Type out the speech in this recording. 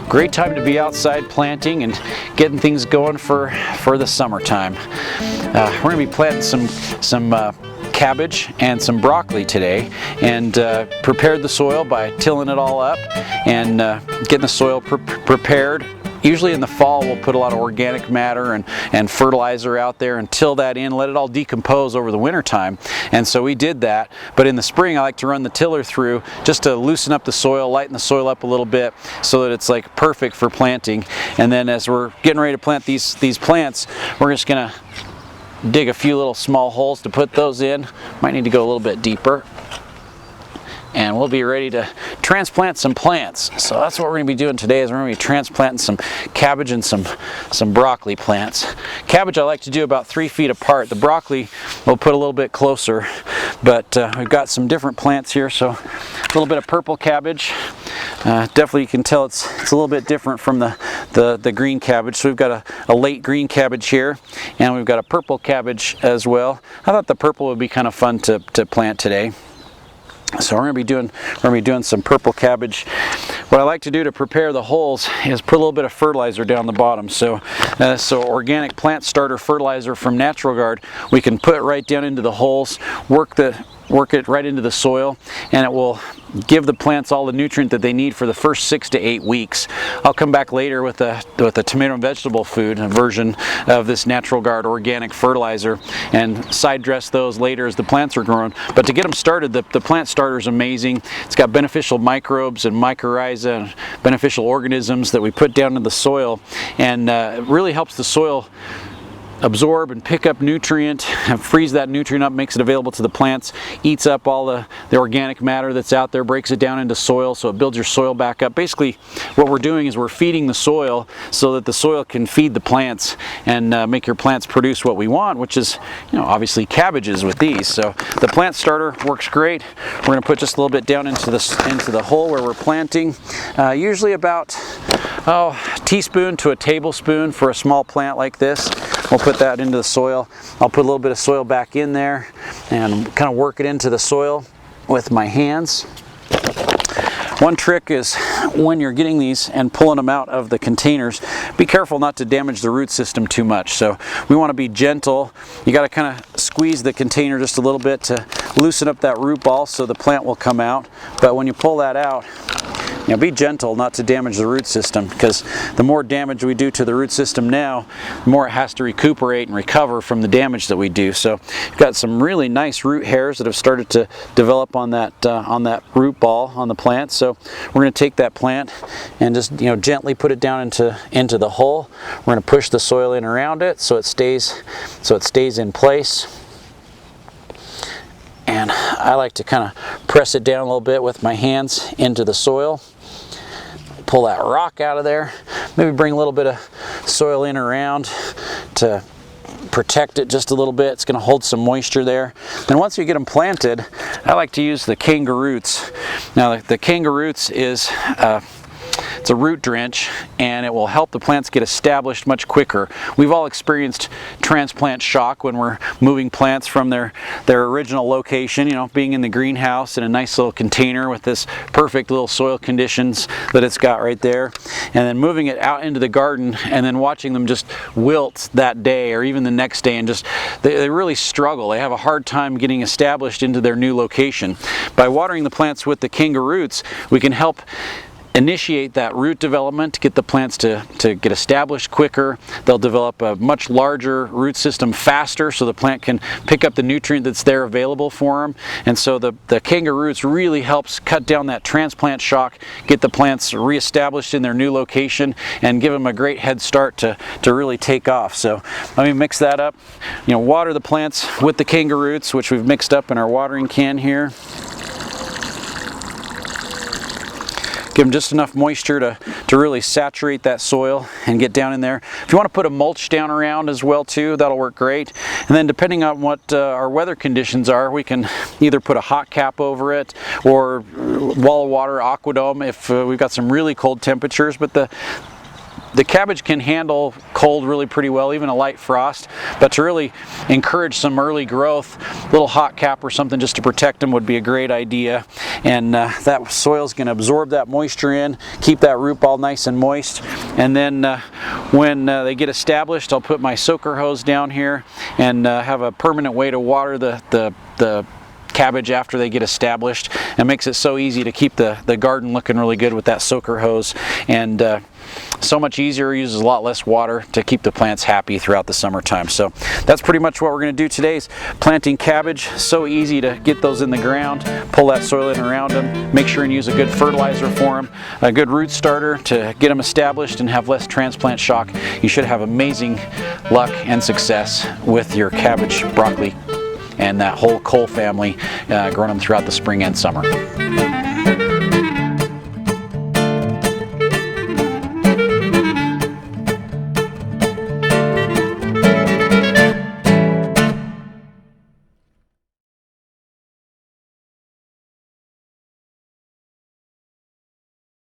great time to be outside planting and getting things going for the summertime. We're going to be planting some cabbage and some broccoli today, and prepared the soil by tilling it all up and getting the soil prepared. Usually in the fall we'll put a lot of organic matter and fertilizer out there and till that in, let it all decompose over the winter time. And so we did that, but in the spring I like to run the tiller through just to loosen up the soil, lighten the soil up a little bit so that it's like perfect for planting. And then as we're getting ready to plant these plants, we're just gonna dig a few little small holes to put those in. Might need to go a little bit deeper. And we'll be ready to transplant some plants. So that's what we're going to be doing today, is we're going to be transplanting some cabbage and some broccoli plants. Cabbage I like to do about 3 feet apart. The broccoli we'll put a little bit closer, but we've got some different plants here. So a little bit of purple cabbage. Definitely you can tell it's a little bit different from the green cabbage. So we've got a late green cabbage here, and we've got a purple cabbage as well. I thought the purple would be kind of fun to plant today. So we're going to be doing some purple cabbage. What I like to do to prepare the holes is put a little bit of fertilizer down the bottom. So organic plant starter fertilizer from Natural Guard, we can put right down into the holes, work it right into the soil, and it will give the plants all the nutrient that they need for the first 6 to 8 weeks. I'll come back later with a tomato and vegetable food, a version of this Natural Guard organic fertilizer, and side dress those later as the plants are growing. But to get them started, the plant starter is amazing. It's got beneficial microbes and mycorrhiza and beneficial organisms that we put down in the soil, and it really helps the soil absorb and pick up nutrient and freeze that nutrient up, makes it available to the plants, eats up all the organic matter that's out there, breaks it down into soil so it builds your soil back up. Basically what we're doing is we're feeding the soil so that the soil can feed the plants and make your plants produce what we want, which is, obviously cabbages with these. So the plant starter works great. We're going to put just a little bit down into the hole where we're planting, usually about a teaspoon to a tablespoon for a small plant like this. We'll put that into the soil. I'll put a little bit of soil back in there and kind of work it into the soil with my hands. One trick is when you're getting these and pulling them out of the containers, be careful not to damage the root system too much. So we want to be gentle. You got to kind of squeeze the container just a little bit to loosen up that root ball so the plant will come out. But when you pull that out, be gentle not to damage the root system, because the more damage we do to the root system now, the more it has to recuperate and recover from the damage that we do. So we've got some really nice root hairs that have started to develop on that root ball on the plant. So we're going to take that plant and just gently put it down into the hole. We're going to push the soil in around it so it stays in place. And I like to kind of press it down a little bit with my hands into the soil. Pull that rock out of there. Maybe bring a little bit of soil in around to protect it just a little bit. It's going to hold some moisture there. Then once you get them planted, I like to use the Kangaroots. Now the Kangaroots is it's a root drench, and it will help the plants get established much quicker. We've all experienced transplant shock when we're moving plants from their original location, being in the greenhouse in a nice little container with this perfect little soil conditions that it's got right there, and then moving it out into the garden and then watching them just wilt that day or even the next day, and just they really struggle. They have a hard time getting established into their new location. By watering the plants with the Kangaroots, we can help initiate that root development to get the plants to get established quicker. They'll develop a much larger root system faster so the plant can pick up the nutrient that's there available for them. And so the Kangaroots really helps cut down that transplant shock, get the plants reestablished in their new location, and give them a great head start to really take off. So let me mix that up. Water the plants with the Kangaroots, which we've mixed up in our watering can here. Give them just enough moisture to really saturate that soil and get down in there. If you want to put a mulch down around as well too, that'll work great. And then depending on what our weather conditions are, we can either put a hot cap over it or wall of water, aquadome if we've got some really cold temperatures. But the cabbage can handle cold really pretty well, even a light frost, but to really encourage some early growth, a little hot cap or something just to protect them would be a great idea. And that soil is going to absorb that moisture in, keep that root ball nice and moist. And then when they get established, I'll put my soaker hose down here and have a permanent way to water the cabbage after they get established. It makes it so easy to keep the garden looking really good with that soaker hose, and so much easier, uses a lot less water to keep the plants happy throughout the summertime. So that's pretty much what we're going to do today, is planting cabbage. So easy to get those in the ground, pull that soil in around them, make sure and use a good fertilizer for them, a good root starter to get them established and have less transplant shock. You should have amazing luck and success with your cabbage, broccoli, and that whole cole family, growing them throughout the spring and summer.